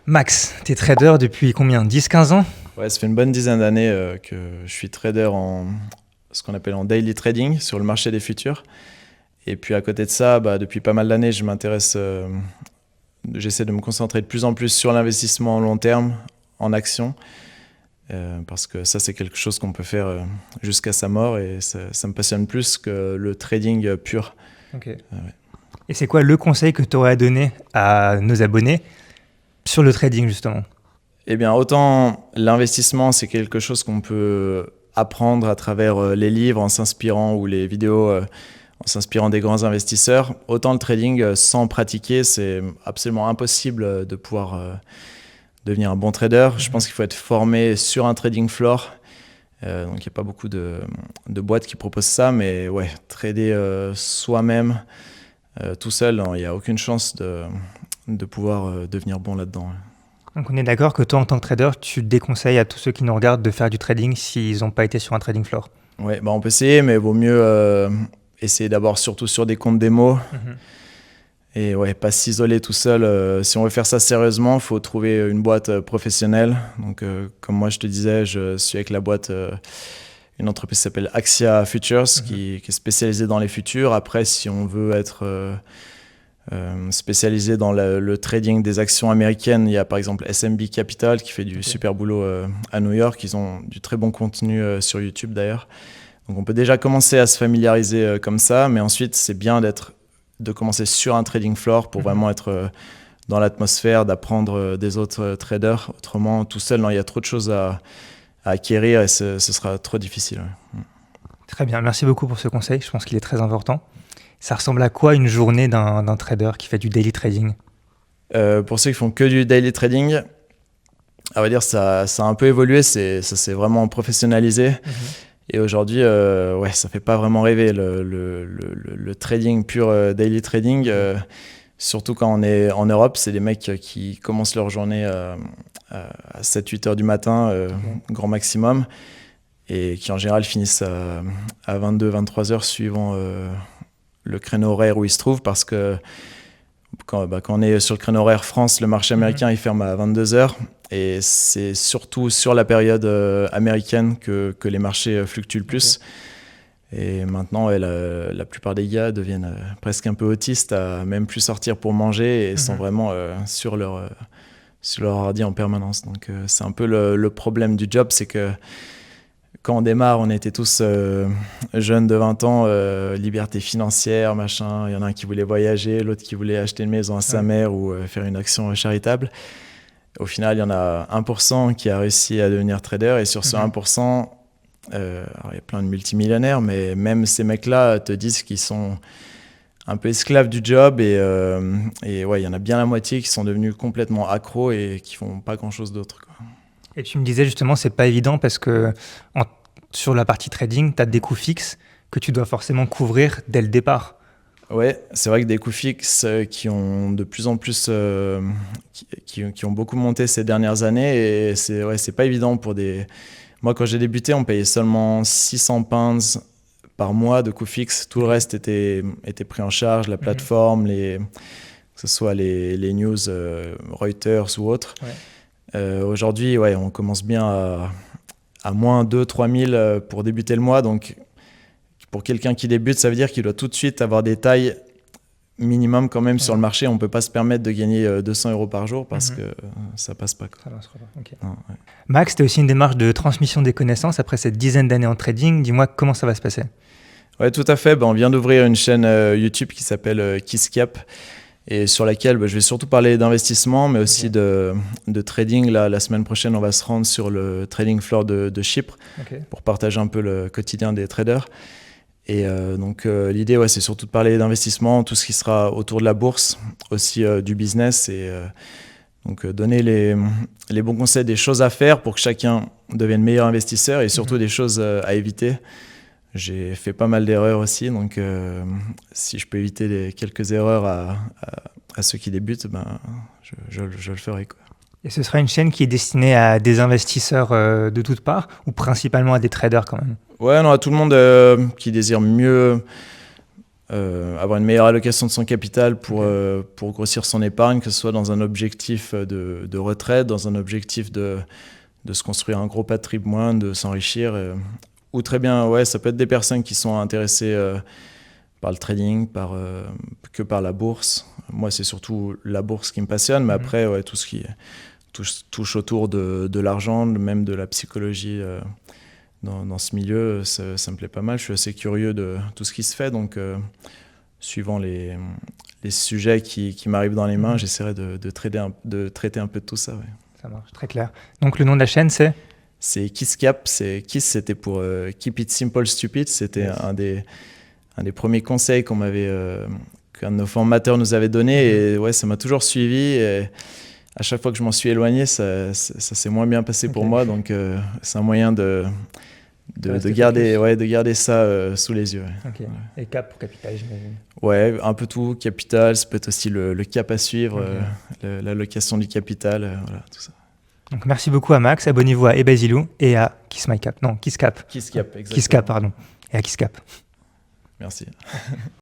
Max, t'es trader depuis combien? 10-15 ans? Ouais, ça fait une bonne dizaine d'années que je suis trader en ce qu'on appelle en daily trading sur le marché des futurs. Et puis à côté de ça, depuis pas mal d'années, j'essaie de me concentrer de plus en plus sur l'investissement long terme en actions. Parce que ça, c'est quelque chose qu'on peut faire jusqu'à sa mort et ça me passionne plus que le trading pur. Ok. Ouais. Et c'est quoi le conseil que tu aurais à donner à nos abonnés sur le trading justement? Eh bien, autant l'investissement, c'est quelque chose qu'on peut apprendre à travers les livres en s'inspirant ou les vidéos en s'inspirant des grands investisseurs, autant le trading sans pratiquer, c'est absolument impossible de pouvoir devenir un bon trader. Je pense qu'il faut être formé sur un trading floor. Donc, il n'y a pas beaucoup de boîtes qui proposent ça, mais ouais, trader soi-même, tout seul, il n'y a aucune chance de pouvoir devenir bon là-dedans. Donc on est d'accord que toi en tant que trader, tu déconseilles à tous ceux qui nous regardent de faire du trading s'ils n'ont pas été sur un trading floor. Ouais, on peut essayer, mais il vaut mieux essayer d'abord surtout sur des comptes démo. Et ouais, pas s'isoler tout seul. Si on veut faire ça sérieusement, il faut trouver une boîte professionnelle. Donc, comme moi je te disais, je suis avec la boîte, une entreprise qui s'appelle Axia Futures, qui est spécialisée dans les futurs. Après, si on veut être spécialisé dans le trading des actions américaines, il y a par exemple SMB Capital qui fait du super boulot à New York. Ils ont du très bon contenu sur YouTube d'ailleurs. Donc, on peut déjà commencer à se familiariser comme ça, mais ensuite, c'est bien de commencer sur un trading floor pour vraiment être dans l'atmosphère, d'apprendre des autres traders. Autrement, tout seul, il y a trop de choses à acquérir et ce sera trop difficile. Très bien, merci beaucoup pour ce conseil, je pense qu'il est très important. Ça ressemble à quoi une journée d'un trader qui fait du daily trading? Pour ceux qui font que du daily trading, à vrai dire, ça a un peu évolué, ça s'est vraiment professionnalisé. Et aujourd'hui, ça fait pas vraiment rêver le trading pur daily trading. Surtout quand on est en Europe, c'est des mecs qui commencent leur journée à 7-8 heures du matin, grand maximum, et qui en général finissent à 22-23 heures suivant le créneau horaire où ils se trouvent, parce que quand on est sur le créneau horaire France, le marché américain il ferme à 22 heures. Et c'est surtout sur la période américaine que les marchés fluctuent le plus. Et maintenant, la plupart des gars deviennent presque un peu autistes, à même plus sortir pour manger et sont vraiment sur leur ordi en permanence. Donc c'est un peu le problème du job, c'est que quand on démarre, on était tous jeunes de 20 ans, liberté financière, machin. Il y en a un qui voulait voyager, l'autre qui voulait acheter une maison à sa mère ou faire une action charitable. Au final, il y en a 1% qui a réussi à devenir trader. Et sur ce 1%, il y a plein de multimillionnaires, mais même ces mecs-là te disent qu'ils sont un peu esclaves du job. Et ouais, il y en a bien la moitié qui sont devenus complètement accros et qui font pas grand-chose d'autre, quoi. Et tu me disais justement, c'est pas évident parce que sur la partie trading, tu as des coûts fixes que tu dois forcément couvrir dès le départ. Ouais, c'est vrai que des coûts fixes qui ont de plus en plus, qui ont beaucoup monté ces dernières années, et c'est pas évident pour des. Moi, quand j'ai débuté, on payait seulement 600 pounds par mois de coûts fixes. Tout le reste était pris en charge, la plateforme, que ce soit les news Reuters ou autres. Aujourd'hui, on commence bien à moins 2-3 000 pour débuter le mois. Donc, pour quelqu'un qui débute, ça veut dire qu'il doit tout de suite avoir des tailles minimum quand même sur le marché. On ne peut pas se permettre de gagner 200 € par jour parce que ça passe pas, quoi. Ça passera pas. Okay. Non, ouais. Max, tu as aussi une démarche de transmission des connaissances après cette dizaine d'années en trading. Dis-moi comment ça va se passer. Ouais, tout à fait. On vient d'ouvrir une chaîne YouTube qui s'appelle KissCap et sur laquelle je vais surtout parler d'investissement, mais aussi de trading. Là, la semaine prochaine, on va se rendre sur le trading floor de Chypre pour partager un peu le quotidien des traders. Et donc l'idée, c'est surtout de parler d'investissement, tout ce qui sera autour de la bourse, aussi du business, et donc donner les bons conseils, des choses à faire pour que chacun devienne meilleur investisseur, et surtout des choses à éviter. J'ai fait pas mal d'erreurs aussi, donc si je peux éviter quelques erreurs à ceux qui débutent, je le ferai, quoi. Et ce sera une chaîne qui est destinée à des investisseurs de toutes parts, ou principalement à des traders quand même? Ouais, non, à tout le monde qui désire mieux avoir une meilleure allocation de son capital pour grossir son épargne, que ce soit dans un objectif de retraite, dans un objectif de se construire un gros patrimoine, de s'enrichir. Ou très bien, ouais, ça peut être des personnes qui sont intéressées par le trading, que par la bourse. Moi, c'est surtout la bourse qui me passionne, mais après, ouais, tout ce qui touche autour de l'argent, même de la psychologie dans ce milieu, ça me plaît pas mal. Je suis assez curieux de tout ce qui se fait, donc suivant les sujets qui m'arrivent dans les mains, j'essaierai de traiter un peu de tout ça. Ouais. Ça marche, très clair. Donc le nom de la chaîne, c'est KissCap. Kiss, c'était pour Keep It Simple Stupid. C'était un des premiers conseils qu'un de nos formateurs nous avait donné. Et ouais, ça m'a toujours suivi. Et à chaque fois que je m'en suis éloigné, ça s'est moins bien passé pour moi. Donc c'est un moyen de garder ça sous les yeux. Ouais. Okay. Ouais. Et cap pour capital, j'imagine. Ouais, un peu tout. Capital, ça peut être aussi le cap à suivre, l'allocation du capital, voilà, tout ça. Donc merci beaucoup à Max, abonnez-vous à Ebasilou et à KissCap, exactement. KissCap, pardon, et à KissCap. Merci.